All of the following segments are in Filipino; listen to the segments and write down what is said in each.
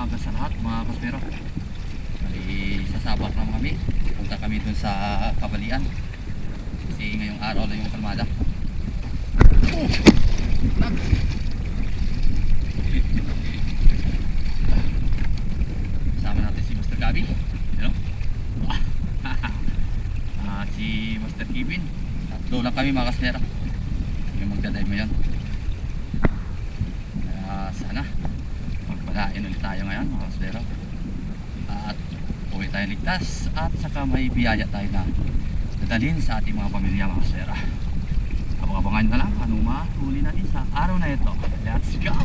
umaga sa lahat mga kaspero. Sasabak lang kami. Punta kami dun sa Kabalian. Kasi ngayong araw lang yung kalmada. Kasama natin si Master Gabi. Hello? Si Master Kevin. Tatlo lang kami mga kaspero. Yung magdadive mo yan. Sana magpagain ulit tayo ngayon mga kaspero. At uwi tayo ligtas. At saka may biyaya tayo na dadalhin sa ating mga pamilya mga kaspero. Abang-abangan na lang anong mahuli natin sa araw na ito. Let's go!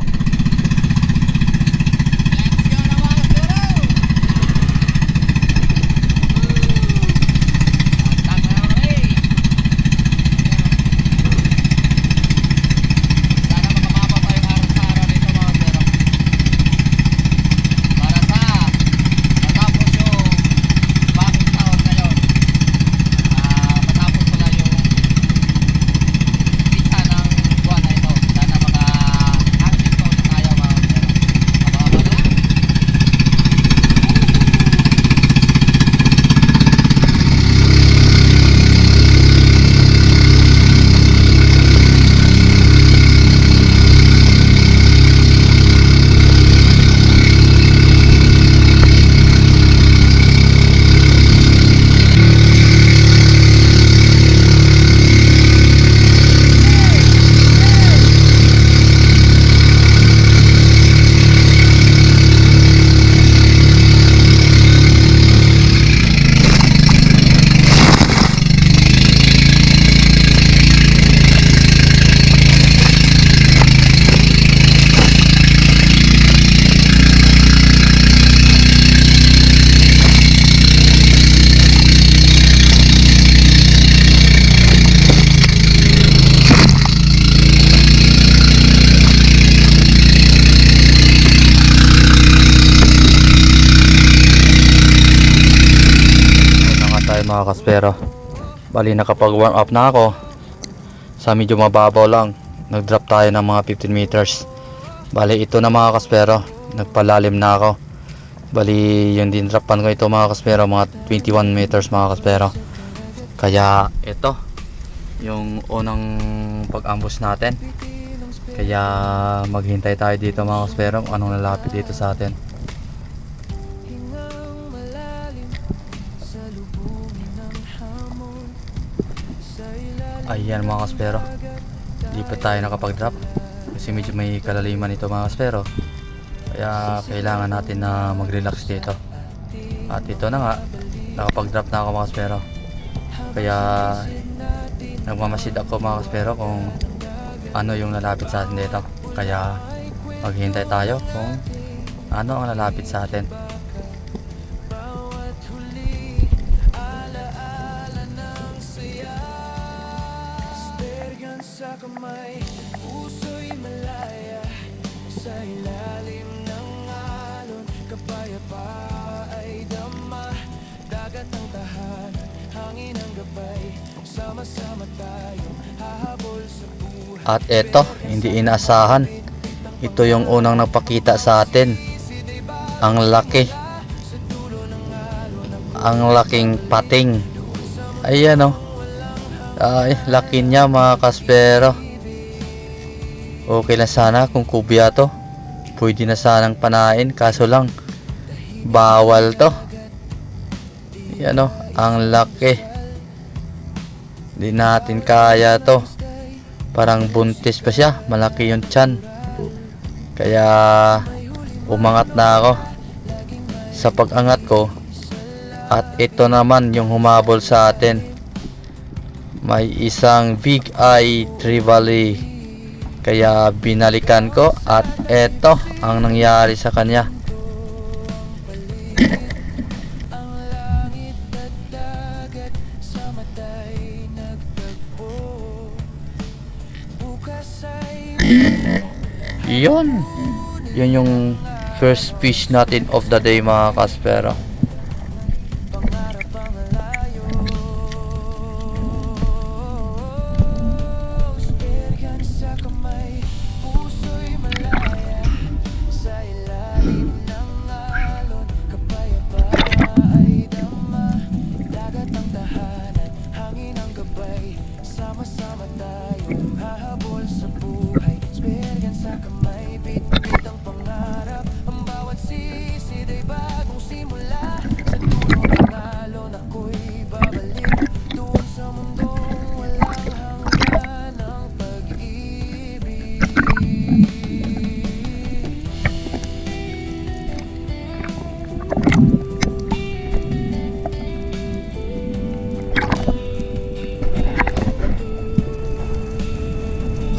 Mga kaspero, bali nakapag warm up na ako sa medyo mababaw lang. Nag drop tayo ng mga 15 meters. Bali ito na mga kaspero, nagpalalim na ako. Bali yung din dropan ko ito mga kaspero, mga 21 meters mga kaspero. Kaya ito yung unang pag-ambush natin. Kaya maghintay tayo dito mga kaspero anong lalapit dito sa atin. Ayan mga kaspero, di pa tayo nakapag-drop kasi medyo may kalaliman ito mga kaspero. Kaya kailangan natin na mag-relax dito. At ito na nga, nakapag-drop na ako mga kaspero. Kaya nagmamasid ako mga kaspero kung ano yung lalapit sa atin dito. Kaya maghintay tayo kung ano ang lalapit sa atin. Kamay, puso'y malaya sa ilalim ng alon. Kapayapa ay dama, dagat ang tahanan, hangin ang gabay. Sama-sama tayong hahabol sa buhay. At eto, hindi inaasahan, ito yung unang nagpakita sa atin. Ang laki, ang laking pating. Ayan o. Ay, laki niya mga kaspero. Okay lang sana kung kubya to. Pwede na sanang panain, kaso lang bawal to. Yan o, ang laki. Hindi natin kaya to. Parang buntis pa siya, malaki yung tiyan. Kaya umangat na ako sa pag-angat ko. At ito naman yung humabol sa atin. May isang big eye trevally. Kaya binalikan ko at eto ang nangyari sa kanya. Yun yung first fish natin of the day mga kaspero.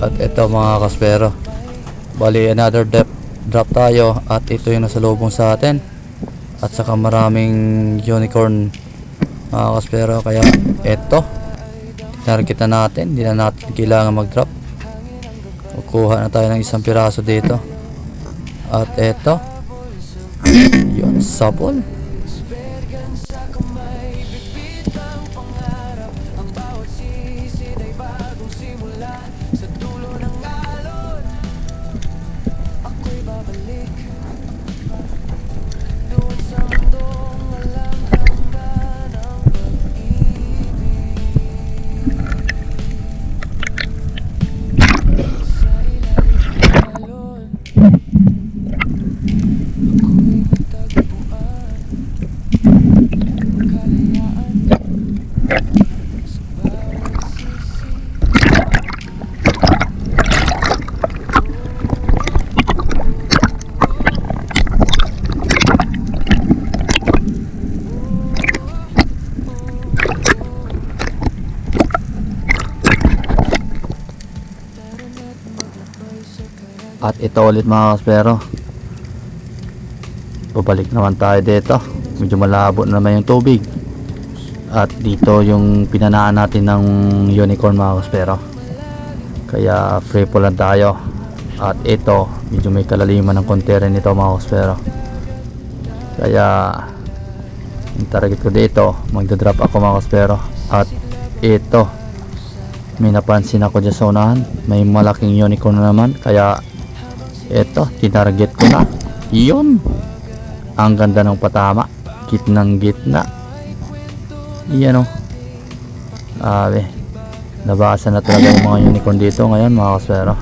At ito mga kaspero, bali another drop tayo, at ito yung nasalubong sa atin, at saka maraming unicorn mga kaspero. Kaya ito, target na natin, hindi na natin kailangan mag drop. Kukuha na tayo ng isang piraso dito. At ito, yun, sabon. At ito ulit mga kaspero, babalik naman tayo dito. Medyo malabo na naman yung tubig, at dito yung pinanaan natin ng unicorn mga kaspero, kaya free fall lang tayo. At ito medyo may kalaliman ng konti rin ito mga kaspero, kaya yung target ko dito, magdadrop ako mga kaspero. At ito, may napansin ako dyan sa unahan, may malaking unicorn na naman, kaya ito, tinarget ko na. Yun, ang ganda ng patama, gitnang gitna. Yan o, nabasa na talaga yung mga unicorn dito ngayon mga kaswero.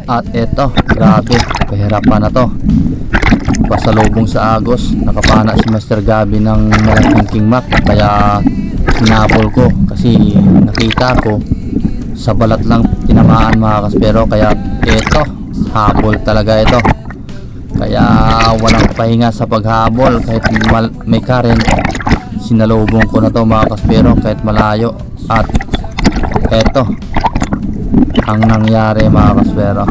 At eto, grabe, kahirapan na to. Pasalubong sa Agos, nakapana si Master Gabi ng malaking King Mac, kaya hinabol ko kasi nakita ko sa balat lang tinamaan mga kaspero. Kaya eto, habol talaga ito, kaya walang pahinga sa paghabol. Kahit may current, sinalubong ko na to mga kaspero kahit malayo. At eto ang nangyari mga kaspero.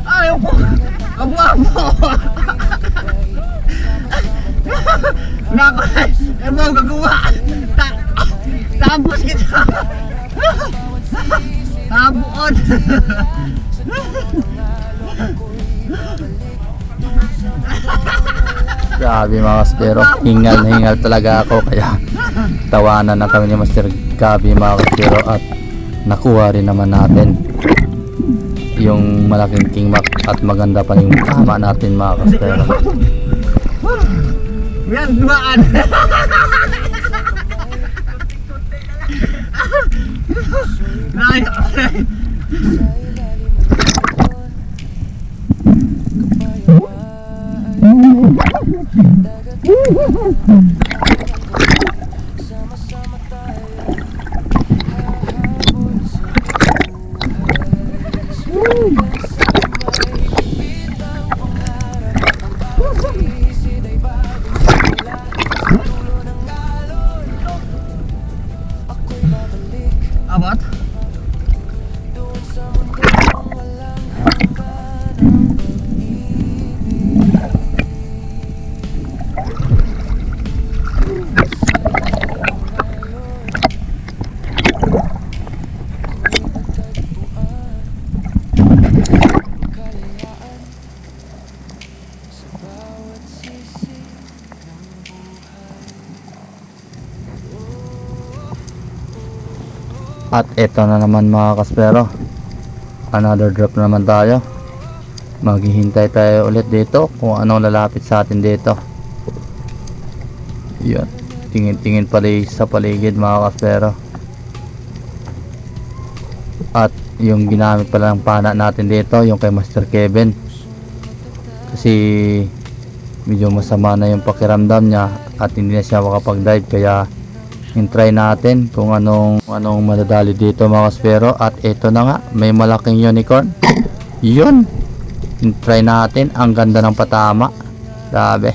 Ayaw ko! Abo! Nako! Eh mo gagawa! Tapos kita! Tabuon! Grabe mga kaspero, hingal na hingal talaga ako, kaya tawanan na kami ni Master Gabi mga kaspero. At nakuha rin naman natin yung malaking King Mac, at maganda pa yung tama natin mga kaspero. Yan, dumaan! Abot? At eto na naman mga kaspero, another drop na naman tayo. Maghihintay tayo ulit dito kung anong lalapit sa atin dito. Yun, tingin-tingin pala sa paligid mga kaspero. At yung ginamit pala ng pana natin dito, yung kay Master Kevin, kasi medyo masama na yung pakiramdam niya at hindi na siya makapag-dive, kaya try natin kung anong madadali dito mga kaspero. At ito na nga, may malaking unicorn. Yun, try natin. Ang ganda ng patama, grabe,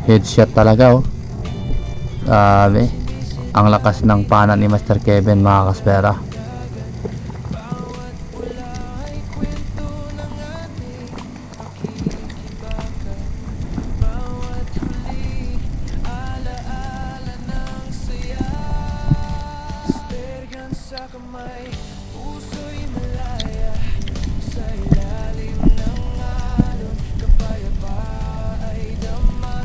headshot talaga oh. Grabe, ang lakas ng pana ni Master Kevin mga kaspero. Sa kamay, puso'y malaya sa ilalim ng alon. Kapayapa ay dama,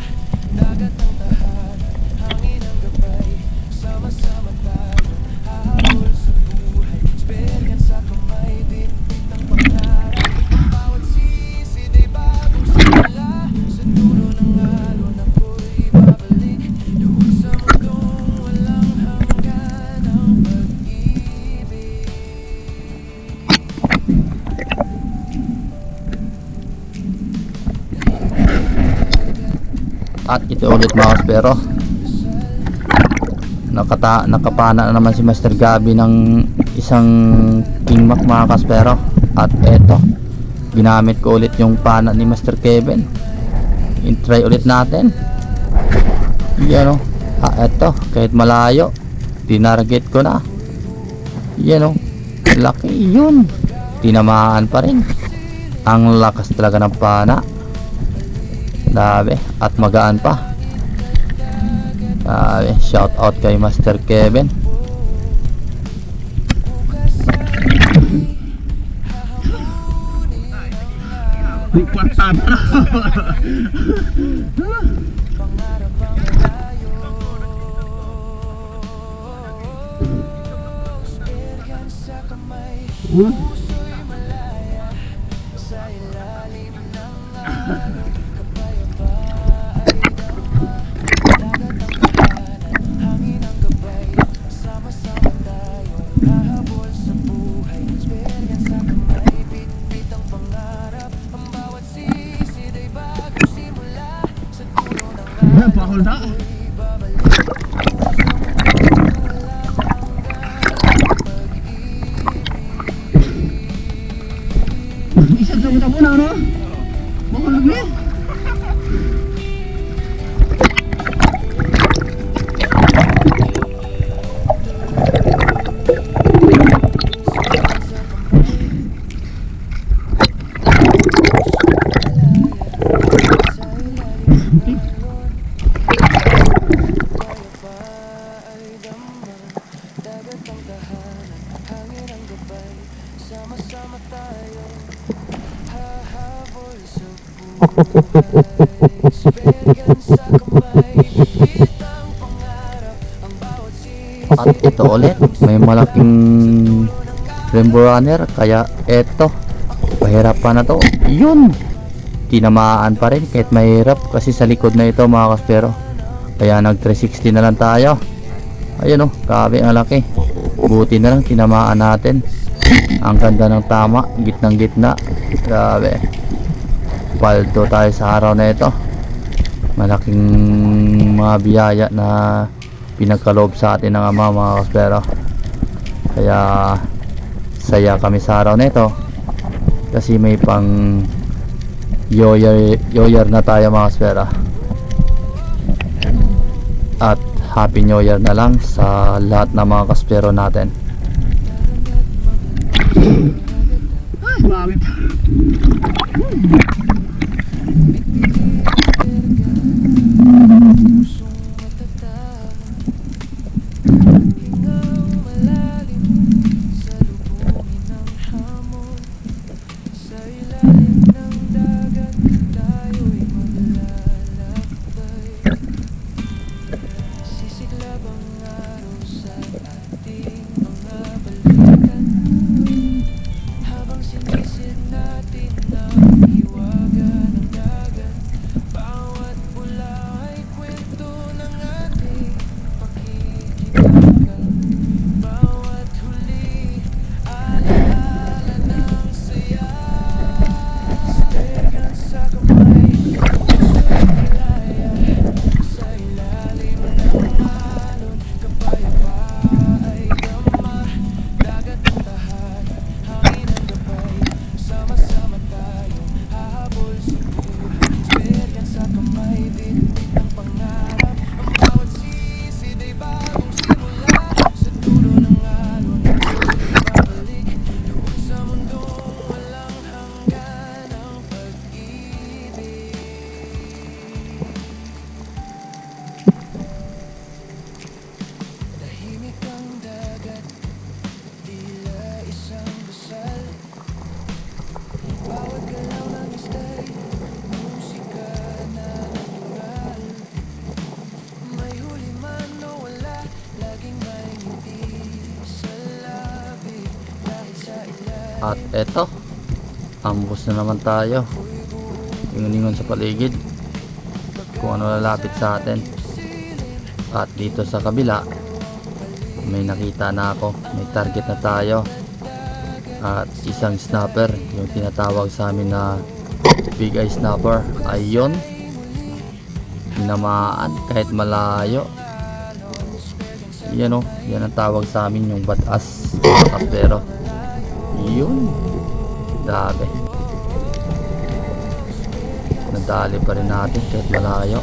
dagat ng tahanan, hangin ang gabay. Sama-sama tayo, hahabol sa buhay. Esperyan sa kamay, bitbit ang pangarap. Ang bawat sisi ay bagong simula. Sa dulo ng alon ako'y babalik. Doon sa mundong walang hanggan ang pag-ibig. At ito ulit mga kaspero, nakapana na naman si Master Gabi ng isang King Mac mga kaspero. At eto, ginamit ko ulit yung pana ni Master Kevin. I-try ulit natin. Yan o, eto, kahit malayo tinarget ko na. Yan o, laki yun, tinamaan pa rin. Ang lakas talaga ng pana, grabe, at magaan pa. Grabe, shout out kay Master Kevin. May kwarta na. Esperyan sa kamay, Huh? puso'y malaya sa ilalim ng alon. Kapayapa ay dama, dagat ang tahanan, hangin ang gabay. Sama-sama tayo, hahabol sa buhay. Esperyan sa kamay, bitbit ang pangarap. Ang bawat sisid ay bagong simula. Sa dulo ng Yan, pakul na. ako'y babalik. Doon sa mundong walang hanggan ang pag-ibig. Isang sa muna muna, ano? Makulog na yan. Kapayapa ay dama, dagat ang tahanan, hangin ang gabay. Sama-sama tayo, hahabol sa buhay. Esperyan sa kamay, bitbit ang pangarap. Ang bawat sisi At ito ulit, may malaking rainbow runner, kaya eto, pahirapan na to. Yun, tinamaan pa rin kahit mahirap, kasi sa likod na ito mga kaspero. Kaya nag 360 na lang tayo. Ayun oh, grabe ang laki. Buti na lang tinamaan natin. Ang ganda ng tama, gitnang gitna. Grabe, paldo tayo sa araw na ito. Malaking mga biyaya na pinagkaloob sa atin ng ama mga kaspero. Kaya saya kami sa araw na ito, kasi may pang yoyer na tayo mga kaspero. At Happy New Year na lang sa lahat ng mga kaspero natin. Ay, bakit? pusong matatag. Hingang malalim sa lubungin ng hamon. Sa ilalim ng dagat, tayo'y maglalakbay. Sisiklab ang araw sa At eto, ambos na naman tayo. Ingon-ingon sa paligid kung ano lalapit sa atin. At dito sa kabila, may nakita na ako, may target na tayo. At isang snapper, yung tinatawag sa amin na big eye snapper. Ayun, tinamaan kahit malayo. Yan o, yan ang tawag sa amin, yung batas. Pero yun, dami. Nadali pa rin natin kahit malayo.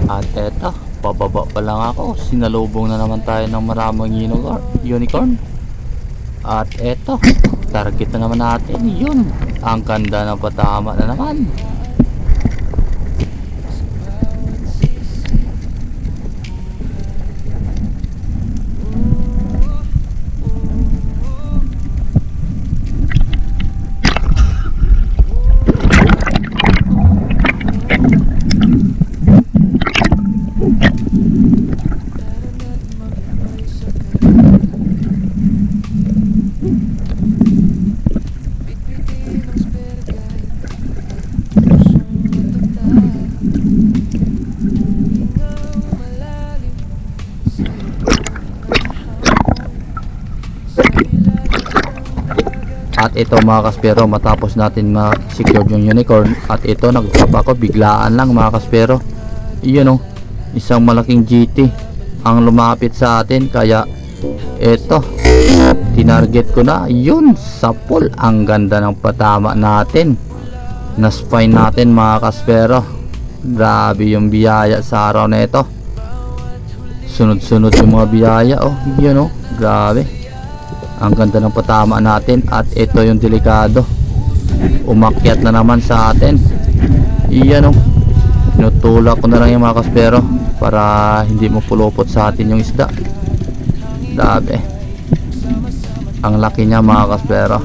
At eto, pababa pa lang ako, sinalubong na naman tayo ng maraming unicorn. At eto, target na naman natin. Yun, ang ganda ng patama na naman. At ito mga kaspero, matapos natin ma-secure yung unicorn, at ito nag-drop ako biglaan lang mga kaspero. Iyon o, isang malaking GT ang lumapit sa atin, kaya ito, tinarget ko na. Yun, sa pool. Ang ganda ng patama natin. Naspine natin mga kaspero. Grabe yung biyaya sa araw na ito. Sunod-sunod yung mga biyaya. Oh, yun o, grabe. Ang ganda ng patama natin. At ito yung delikado, umakyat na naman sa atin. Iyan o, tinutulak ko na lang yung mga kaspero para hindi mo pulupot sa atin yung isda. Grabe, ang laki niya mga kaspero.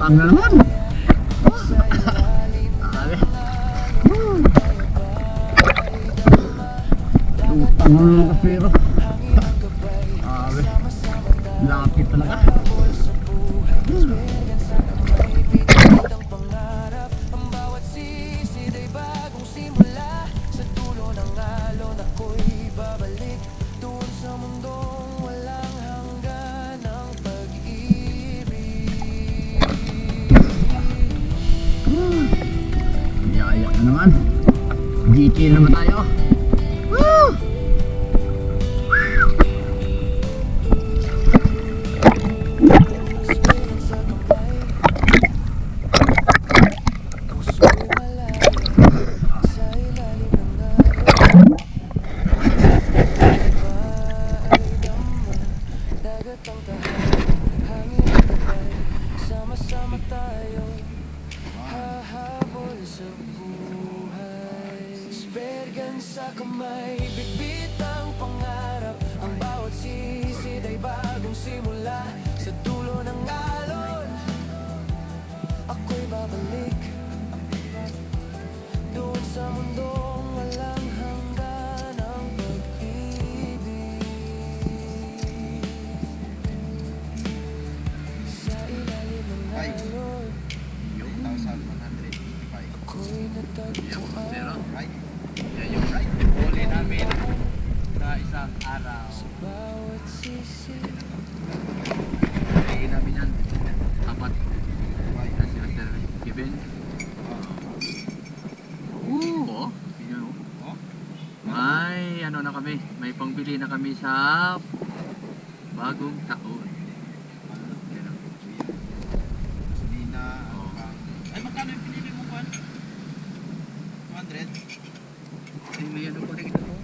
Ang naman. naman. GT naman tayo. Woo! Sama-sama tayo hahabol sa buhay. Spergan sa kamay, bitbit ang pangarap. Ang bawat sisid ay bagong simula. Sa dulo ng alon, ako'y babalik doon sa mundong walang hanggan ang pag-ibig. Sa ilalim ng alon, ako'y natagpuan. Huli namin sa isang araw. Bawat sisi, Huli namin yan. Tapat. Na si Mr. Kevin. Oo. Yun, oh. May ano na kami. May pangbili na kami sa bagong taon. Yan, oh. Ay, magkano yung pinili mo, Juan? 200? Ay, may ano pa rin ito.